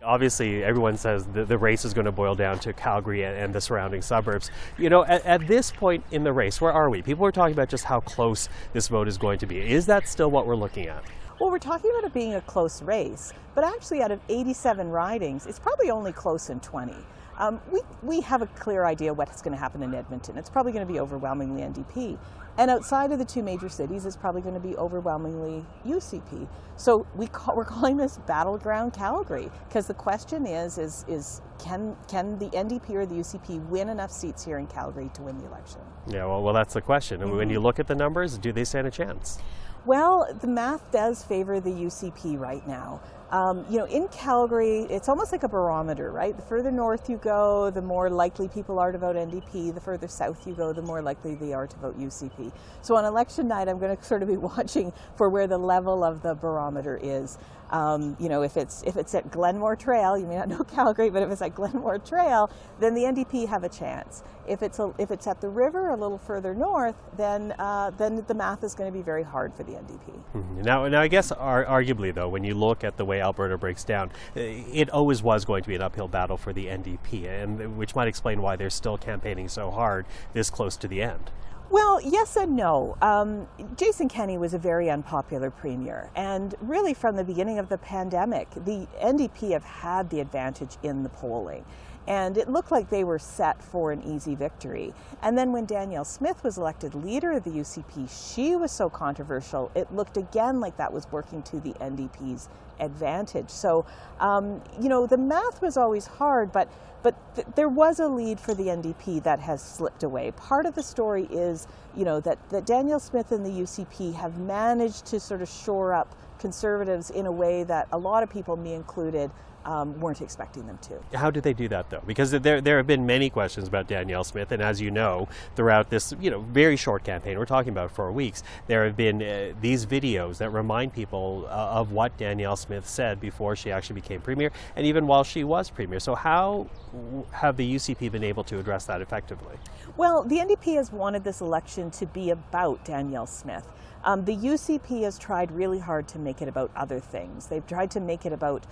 obviously everyone says the race is going to boil down to Calgary and the surrounding suburbs. You know, at this point in the race, where are we? People are talking about just how close this vote is going to be. Is that still what we're looking at? Well, we're talking about it being a close race, but actually out of 87 ridings, it's probably only close in 20. We have a clear idea what's going to happen in Edmonton. It's probably going to be overwhelmingly NDP. And outside of the two major cities, it's probably going to be overwhelmingly UCP. So we're calling this Battleground Calgary, because the question is can the NDP or the UCP win enough seats here in Calgary to win the election? Yeah, well that's the question. And when you look at the numbers, do they stand a chance? Well, the math does favor the UCP right now. You know, in Calgary, it's almost like a barometer, right? The further north you go, the more likely people are to vote NDP. The further south you go, the more likely they are to vote UCP. So on election night, I'm going to sort of be watching for where the level of the barometer is. You know, if it's at Glenmore Trail, you may not know Calgary, but if it's at Glenmore Trail, then the NDP have a chance. If it's at the river a little further north, then the math is going to be very hard for the NDP. Mm-hmm. Now I guess arguably though, when you look at the way Alberta breaks down, it always was going to be an uphill battle for the NDP, and which might explain why they're still campaigning so hard this close to the end. Well, yes and no. Jason Kenney was a very unpopular premier, and really from the beginning of the pandemic, the NDP have had the advantage in the polling. And it looked like they were set for an easy victory. And then when Danielle Smith was elected leader of the UCP, she was so controversial, it looked again like that was working to the NDP's advantage. So, you know, the math was always hard, but there was a lead for the NDP that has slipped away. Part of the story is, you know, that Danielle Smith and the UCP have managed to sort of shore up Conservatives in a way that a lot of people, me included, weren't expecting them to. How did they do that though? Because there have been many questions about Danielle Smith, and as you know, throughout this very short campaign, we're talking about 4 weeks, there have been these videos that remind people of what Danielle Smith said before she actually became premier, and even while she was premier. So how have the UCP been able to address that effectively? Well, the NDP has wanted this election to be about Danielle Smith. The UCP has tried really hard to make it about other things. They've tried to make it about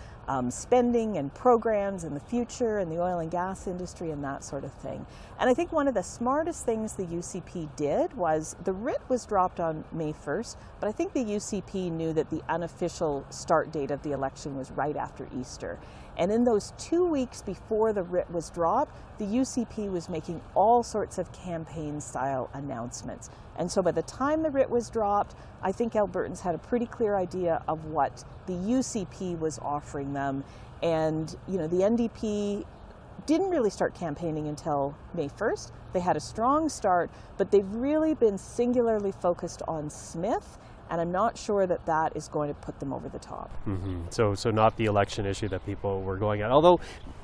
spending and programs and the future and the oil and gas industry and that sort of thing. And I think one of the smartest things the UCP did was the writ was dropped on May 1st, but I think the UCP knew that the unofficial start date of the election was right after Easter. And in those 2 weeks before the writ was dropped, the UCP was making all sorts of campaign-style announcements. And so by the time the writ was dropped, I think Albertans had a pretty clear idea of what the UCP was offering them. And, you know, the NDP didn't really start campaigning until May 1st. They had a strong start, but they've really been singularly focused on Smith, and I'm not sure that that is going to put them over the top. Mm-hmm. So not the election issue that people were going at. Although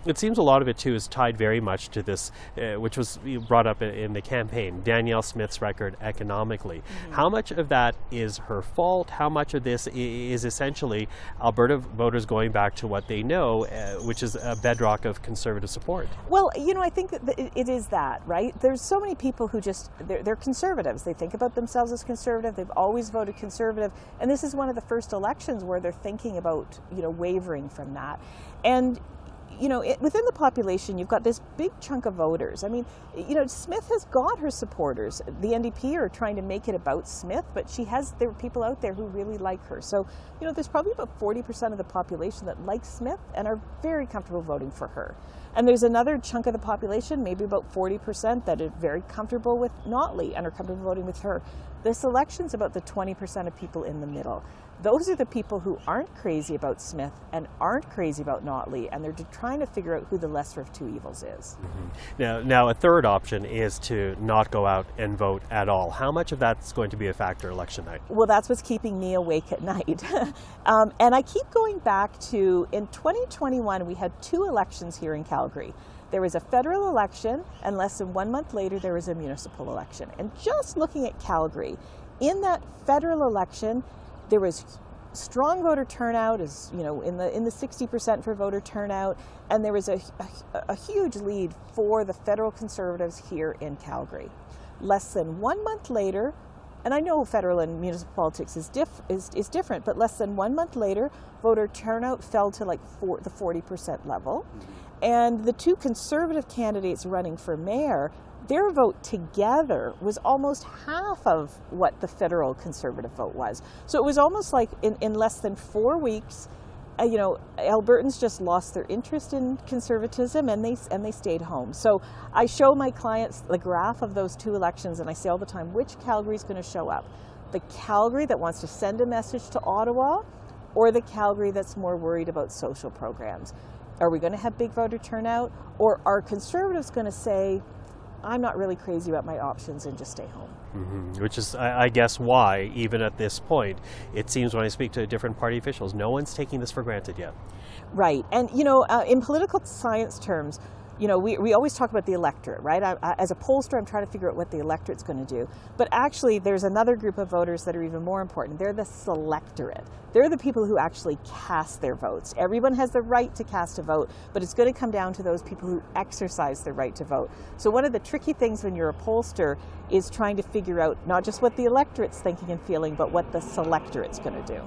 it seems a lot of it too is tied very much to this, which was brought up in the campaign, Danielle Smith's record economically. Mm-hmm. How much of that is her fault? How much of this is essentially Alberta voters going back to what they know, which is a bedrock of Conservative support? Well, you know, I think that it is that, right? There's so many people who just, they're Conservatives. They think about themselves as Conservative. They've always voted Conservative, and this is one of the first elections where they're thinking about, wavering from that. And within the population, you've got this big chunk of voters. I mean, Smith has got her supporters. The NDP are trying to make it about Smith, but there are people out there who really like her. So, there's probably about 40% of the population that likes Smith and are very comfortable voting for her. And there's another chunk of the population, maybe about 40%, that are very comfortable with Notley and are comfortable voting with her. This election's about the 20% of people in the middle. Those are the people who aren't crazy about Smith and aren't crazy about Notley, and they're trying to figure out who the lesser of two evils is. Mm-hmm. Now, a third option is to not go out and vote at all. How much of that's going to be a factor election night? Well, that's what's keeping me awake at night. And I keep going back to, in 2021, we had 2 elections here in Calgary. There was a federal election, and less than 1 month later, there was a municipal election. And just looking at Calgary, in that federal election, there was strong voter turnout, in the 60% for voter turnout, and there was a huge lead for the federal Conservatives here in Calgary. Less than 1 month later, And I know federal and municipal politics is different, but less than 1 month later, voter turnout fell to like the 40% level. And the two Conservative candidates running for mayor, their vote together was almost half of what the federal Conservative vote was. So it was almost like in less than 4 weeks, you know, Albertans just lost their interest in conservatism and they stayed home. So I show my clients the graph of those two elections, and I say all the time, which Calgary is going to show up? The Calgary that wants to send a message to Ottawa, or the Calgary that's more worried about social programs? Are we going to have big voter turnout, or are Conservatives going to say, I'm not really crazy about my options and just stay home? Which is, I guess, why, even at this point, it seems when I speak to different party officials, no one's taking this for granted yet. Right. And, you know, in political science terms, you know, we always talk about the electorate, right? As a pollster, I'm trying to figure out what the electorate's going to do. But actually, there's another group of voters that are even more important. They're the selectorate. They're the people who actually cast their votes. Everyone has the right to cast a vote, but it's going to come down to those people who exercise their right to vote. So one of the tricky things when you're a pollster is trying to figure out not just what the electorate's thinking and feeling, but what the selectorate's going to do.